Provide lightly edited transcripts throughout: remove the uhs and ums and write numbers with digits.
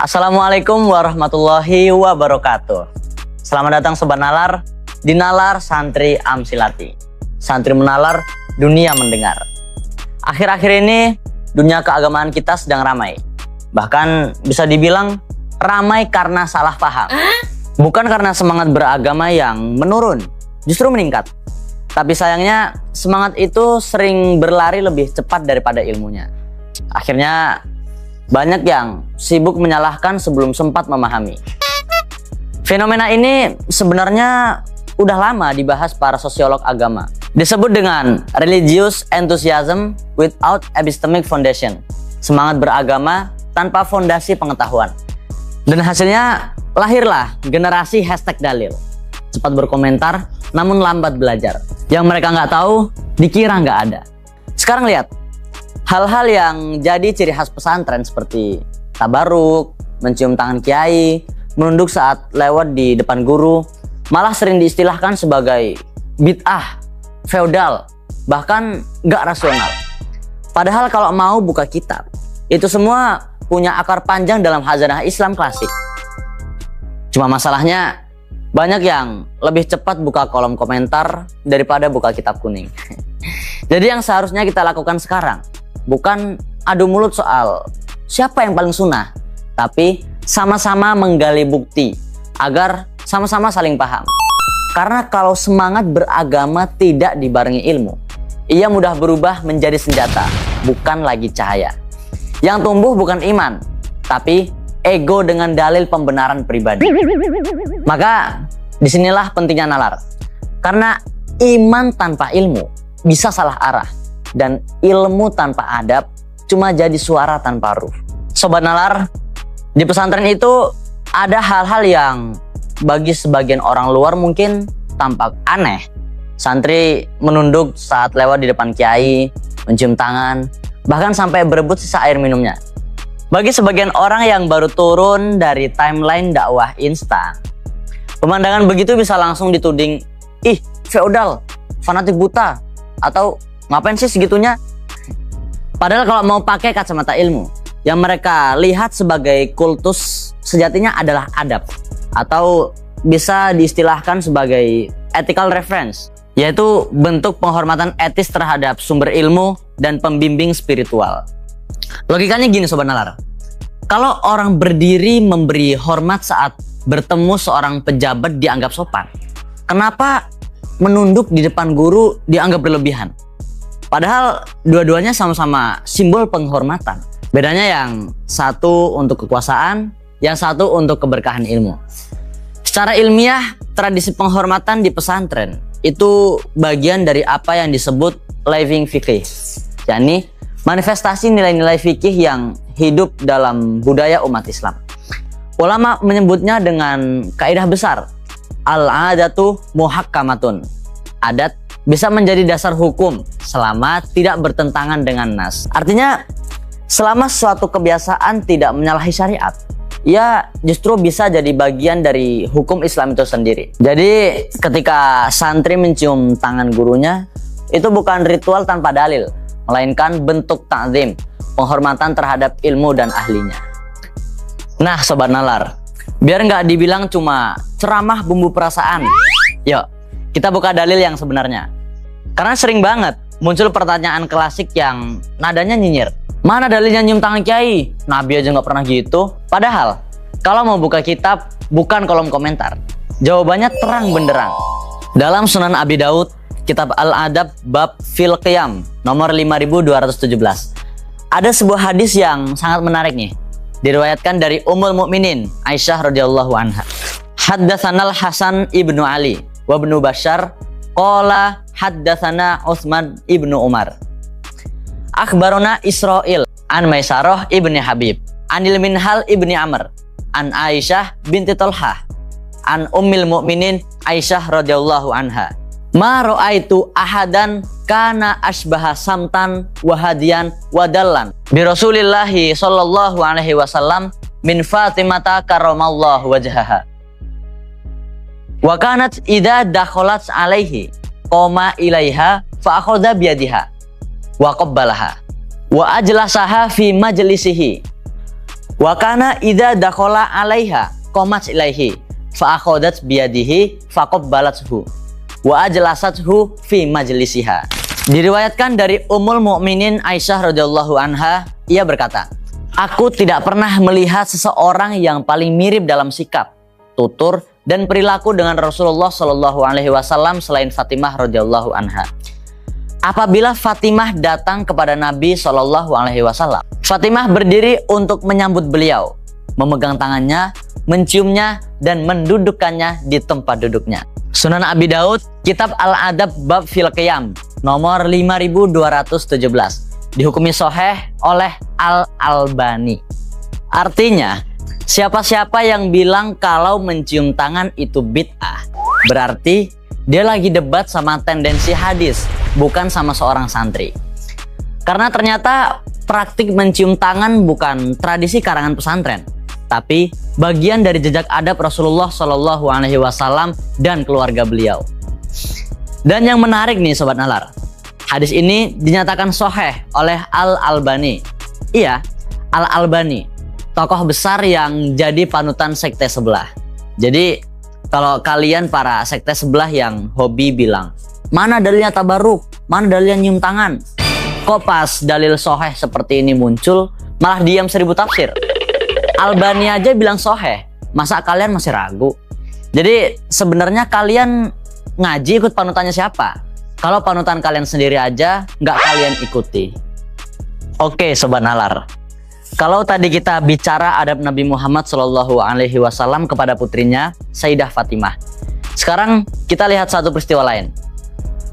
Assalamualaikum warahmatullahi wabarakatuh. Selamat datang Sobat Nalar di Nalar Santri Amsilati. Santri menalar, dunia mendengar. Akhir-akhir ini dunia keagamaan kita sedang ramai. Bahkan bisa dibilang ramai karena salah paham. Bukan karena semangat beragama yang menurun, justru meningkat. Tapi sayangnya semangat itu sering berlari lebih cepat daripada ilmunya. Akhirnya banyak yang sibuk menyalahkan sebelum sempat memahami. Fenomena ini sebenarnya udah lama dibahas para sosiolog agama. Disebut dengan religious enthusiasm without epistemic foundation. Semangat beragama tanpa fondasi pengetahuan. Dan hasilnya lahirlah generasi #dalil. Cepat berkomentar namun lambat belajar. Yang mereka nggak tahu dikira nggak ada. Sekarang lihat. Hal-hal yang jadi ciri khas pesantren seperti tabaruk, mencium tangan kiai, menunduk saat lewat di depan guru, malah sering diistilahkan sebagai bid'ah, feodal, bahkan gak rasional. Padahal kalau mau buka kitab, itu semua punya akar panjang dalam khazanah Islam klasik. Cuma masalahnya, banyak yang lebih cepat buka kolom komentar daripada buka kitab kuning. Jadi yang seharusnya kita lakukan sekarang, bukan adu mulut soal siapa yang paling sunnah, tapi sama-sama menggali bukti agar sama-sama saling paham. Karena kalau semangat beragama tidak dibarengi ilmu, ia mudah berubah menjadi senjata, bukan lagi cahaya. Yang tumbuh bukan iman, tapi ego dengan dalil pembenaran pribadi. Maka disinilah pentingnya nalar. Karena iman tanpa ilmu bisa salah arah. Dan ilmu tanpa adab cuma jadi suara tanpa ruh. Sobat Nalar, di pesantren itu ada hal-hal yang bagi sebagian orang luar mungkin tampak aneh. Santri menunduk saat lewat di depan kiai, mencium tangan, bahkan sampai berebut sisa air minumnya. Bagi sebagian orang yang baru turun dari timeline dakwah instan, pemandangan begitu bisa langsung dituding, ih feodal, fanatik buta, atau ngapain sih segitunya? Padahal kalau mau pakai kacamata ilmu, yang mereka lihat sebagai kultus sejatinya adalah adab, atau bisa diistilahkan sebagai ethical reference, yaitu bentuk penghormatan etis terhadap sumber ilmu dan pembimbing spiritual. Logikanya gini Sobat Nalar, kalau orang berdiri memberi hormat saat bertemu seorang pejabat dianggap sopan, kenapa menunduk di depan guru dianggap berlebihan? Padahal dua-duanya sama-sama simbol penghormatan. Bedanya yang satu untuk kekuasaan, yang satu untuk keberkahan ilmu. Secara ilmiah, tradisi penghormatan di pesantren itu bagian dari apa yang disebut living fikih, yakni manifestasi nilai-nilai fikih yang hidup dalam budaya umat Islam. Ulama menyebutnya dengan kaidah besar, al-adatu muhakkamatun. Adat bisa menjadi dasar hukum selama tidak bertentangan dengan nas. Artinya, selama suatu kebiasaan tidak menyalahi syariat, ia justru bisa jadi bagian dari hukum Islam itu sendiri. Jadi, ketika santri mencium tangan gurunya, itu bukan ritual tanpa dalil, melainkan bentuk ta'zim, penghormatan terhadap ilmu dan ahlinya. Nah, Sobat Nalar, biar nggak dibilang cuma ceramah bumbu perasaan, yuk kita buka dalil yang sebenarnya. Karena sering banget muncul pertanyaan klasik yang nadanya nyinyir. Mana dalilnya nyium tangan kiai? Nabi aja nggak pernah gitu. Padahal kalau mau buka kitab, bukan kolom komentar. Jawabannya terang benderang. Dalam Sunan Abi Daud, kitab Al-Adab bab fil qiyam nomor 5217. Ada sebuah hadis yang sangat menarik nih. Diriwayatkan dari Ummul Mukminin Aisyah radhiyallahu anha. Haddatsanal Hasan ibnu Ali wa ibnu Bashar qala haddatsana Utsman ibnu Umar. Akhbarona Israil an Maisarah ibni Habib anil Minhal ibni Amr an Aisyah binti Thalhah an Ummil Mukminin Aisyah radhiyallahu anha. Ma ra'aitu ahadan kana asbaha samtan wa hadiyan wa dallan bi Rasulillahi sallallahu alaihi wasallam min Fatimata karramallahu wajhaha. Wa kanat idza dakhalat alaihi qoma ilaiha fa akhadha biyadiha wa qabbalaha wa ajlasaha fi majlisihi Wa kana idza dakhala 'alaiha qamat ilaihi fa akhadat biyadihi faqabbalathu wa ajlasathu fi majlisiha. Diriwayatkan dari Ummul Mukminin Aisyah radhiyallahu anha, ia berkata, "Aku tidak pernah melihat seseorang yang paling mirip dalam sikap, tutur, dan perilaku dengan Rasulullah Shallallahu Alaihi Wasallam selain Fatimah radhiyallahu anha." Apabila Fatimah datang kepada Nabi Shallallahu Alaihi Wasallam, Fatimah berdiri untuk menyambut beliau, memegang tangannya, menciumnya, dan mendudukkannya di tempat duduknya. Sunan Abi Daud, Kitab Al-Adab Bab Fil Qiyam, nomor 5217, dihukumi sahih oleh Al-Albani. Artinya, siapa-siapa yang bilang kalau mencium tangan itu bid'ah, berarti dia lagi debat sama tendensi hadis, bukan sama seorang santri. Karena ternyata praktik mencium tangan bukan tradisi karangan pesantren, tapi bagian dari jejak adab Rasulullah Shallallahu Alaihi Wasallam dan keluarga beliau. Dan yang menarik nih Sobat Nalar, hadis ini dinyatakan sahih oleh Al-Albani. Iya, Al-Albani, tokoh besar yang jadi panutan sekte sebelah. Jadi kalau kalian para sekte sebelah yang hobi bilang, mana dalilnya tabaruk, mana dalilnya nyium tangan, kok pas dalil sahih seperti ini muncul malah diam 1000 tafsir. Albani aja bilang sahih, masa kalian masih ragu? Jadi sebenarnya kalian ngaji ikut panutannya siapa? Kalau panutan kalian sendiri aja nggak kalian ikuti. Oke Sobat Nalar, kalau tadi kita bicara adab Nabi Muhammad Shallallahu Alaihi Wasallam kepada putrinya Sayyidah Fatimah, sekarang kita lihat satu peristiwa lain.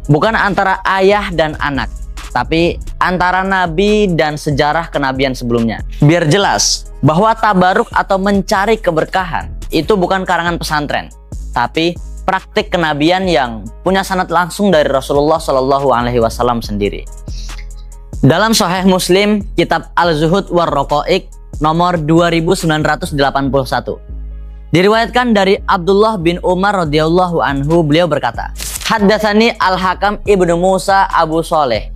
Bukan antara ayah dan anak, tapi antara Nabi dan sejarah kenabian sebelumnya. Biar jelas bahwa tabaruk atau mencari keberkahan itu bukan karangan pesantren, tapi praktik kenabian yang punya sanad langsung dari Rasulullah Shallallahu Alaihi Wasallam sendiri. Dalam Sahih Muslim, Kitab Al-Zuhud war Raqaiq nomor 2981, diriwayatkan dari Abdullah bin Umar radhiyallahu anhu, beliau berkata, "Haddatsani Al-Hakam ibnu Musa Abu Saleh,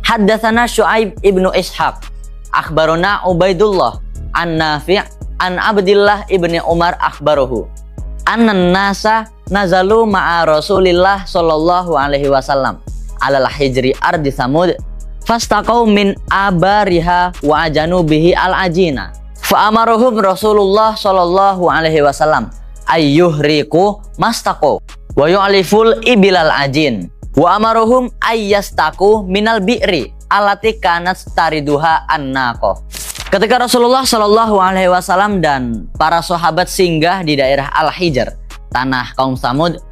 haddatsana Syuaib ibnu Ishaq, akhbarona Ubaidullah an Nafi' an Abdillah ibni Umar akhbaruhu annan nasa nazalu ma'a Rasulillah sallallahu alaihi wasallam alal hijri ardi Samud fastaqau min abariha wa ajanu bihi al-ajina fa amaruhum Rasulullah sallallahu alaihi wasallam ayyuhriku mastaqau wa yu'aliful ibilal ajin wa amaruhum ayyastaku minal bi'ri alati kanat tariduha annaqo." Ketika Rasulullah Shallallahu Alaihi Wasallam dan para sahabat singgah di daerah Al-Hijr, tanah kaum Samud,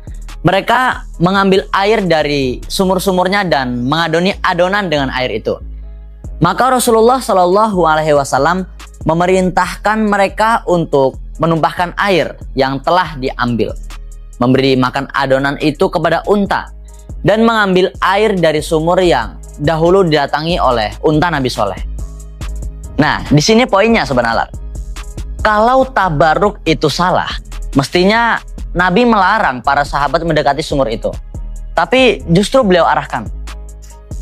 mereka mengambil air dari sumur-sumurnya dan mengadoni adonan dengan air itu. Maka Rasulullah Shallallahu Alaihi Wasallam memerintahkan mereka untuk menumpahkan air yang telah diambil, memberi makan adonan itu kepada unta, dan mengambil air dari sumur yang dahulu didatangi oleh unta Nabi Soleh. Nah, di sini poinnya Sobat Nalar. Kalau tabaruk itu salah, mestinya Nabi melarang para sahabat mendekati sumur itu. Tapi justru beliau arahkan,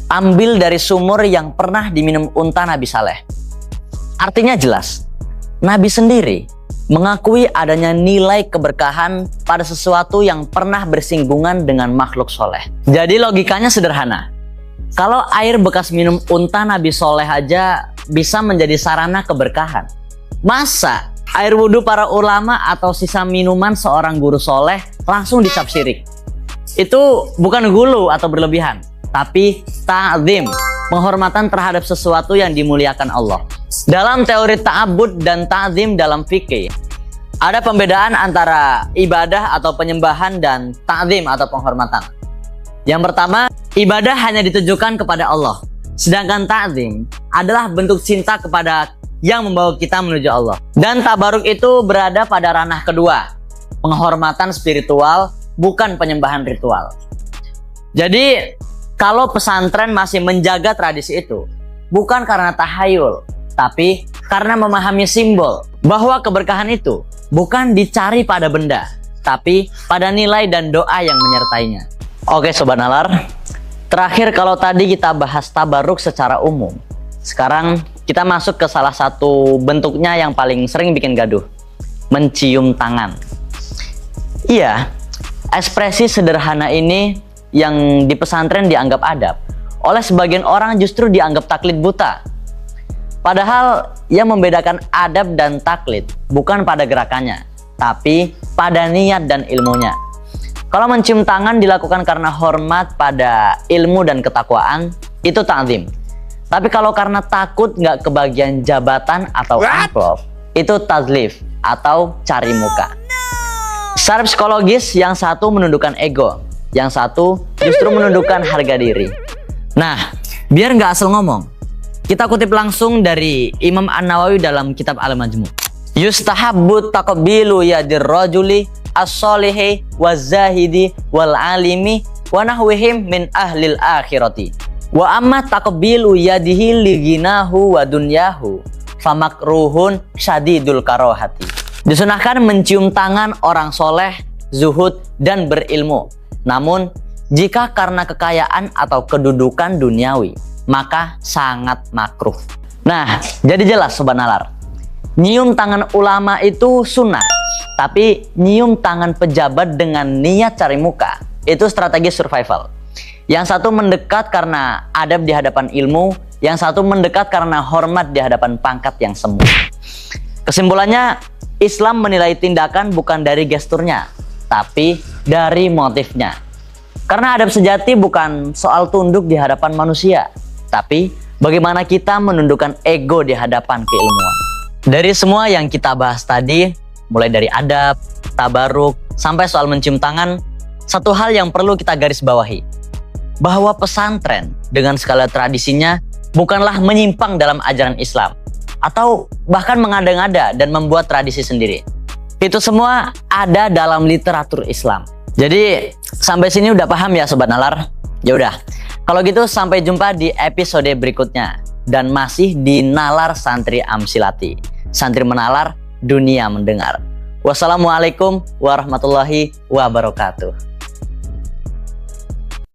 ambil dari sumur yang pernah diminum unta Nabi Saleh. Artinya jelas, Nabi sendiri mengakui adanya nilai keberkahan pada sesuatu yang pernah bersinggungan dengan makhluk soleh. Jadi logikanya sederhana. Kalau air bekas minum unta Nabi Soleh aja bisa menjadi sarana keberkahan, masa air wudhu para ulama atau sisa minuman seorang guru soleh langsung dicap syirik? Itu bukan gulu atau berlebihan, tapi ta'zim, penghormatan terhadap sesuatu yang dimuliakan Allah. Dalam teori ta'abbud dan ta'zim dalam fikih, ada pembedaan antara ibadah atau penyembahan dan ta'zim atau penghormatan. Yang pertama, ibadah hanya ditujukan kepada Allah, sedangkan ta'zim adalah bentuk cinta kepada yang membawa kita menuju Allah. Dan tabaruk itu berada pada ranah kedua, penghormatan spiritual, bukan penyembahan ritual. Jadi kalau pesantren masih menjaga tradisi itu, bukan karena tahayul, tapi karena memahami simbol bahwa keberkahan itu bukan dicari pada benda, tapi pada nilai dan doa yang menyertainya. Oke Sobat Nalar, terakhir kalau tadi kita bahas tabaruk secara umum, sekarang kita masuk ke salah satu bentuknya yang paling sering bikin gaduh, mencium tangan. Iya, ekspresi sederhana ini yang di pesantren dianggap adab, oleh sebagian orang justru dianggap taklid buta. Padahal yang membedakan adab dan taklid bukan pada gerakannya, tapi pada niat dan ilmunya. Kalau mencium tangan dilakukan karena hormat pada ilmu dan ketakwaan, itu ta'zim. Tapi kalau karena takut nggak kebagian jabatan atau amplop, itu tazlif atau cari muka. Secara psikologis, yang satu menundukkan ego, yang satu justru menundukkan harga diri. Nah, biar nggak asal ngomong, kita kutip langsung dari Imam An-Nawawi dalam kitab Al-Majmu'. Yustahabbu taqbilu yadir rajuli as-solihi waz-zahidi wal-alimi wa nahwihim min ahlil akhirati. Wa amma taqbilu yadihi liginahu wa dunyahu famakruhun syadidul karohati. Disunahkan mencium tangan orang soleh, zuhud, dan berilmu. Namun, jika karena kekayaan atau kedudukan duniawi, maka sangat makruh. Nah, jadi jelas Sobat Nalar, nyium tangan ulama itu sunnah, tapi nyium tangan pejabat dengan niat cari muka, itu strategi survival. Yang satu mendekat karena adab di hadapan ilmu, yang satu mendekat karena hormat di hadapan pangkat yang semu. Kesimpulannya, Islam menilai tindakan bukan dari gesturnya, tapi dari motifnya. Karena adab sejati bukan soal tunduk di hadapan manusia, tapi bagaimana kita menundukkan ego di hadapan keilmuan. Dari semua yang kita bahas tadi, mulai dari adab, tabaruk, sampai soal mencium tangan, satu hal yang perlu kita garis bawahi, bahwa pesantren dengan segala tradisinya bukanlah menyimpang dalam ajaran Islam, atau bahkan mengada-ngada dan membuat tradisi sendiri. Itu semua ada dalam literatur Islam. Jadi sampai sini udah paham ya Sobat Nalar? Ya udah. Kalau gitu sampai jumpa di episode berikutnya dan masih di Nalar Santri Amsilati. Santri menalar, dunia mendengar. Wassalamualaikum warahmatullahi wabarakatuh.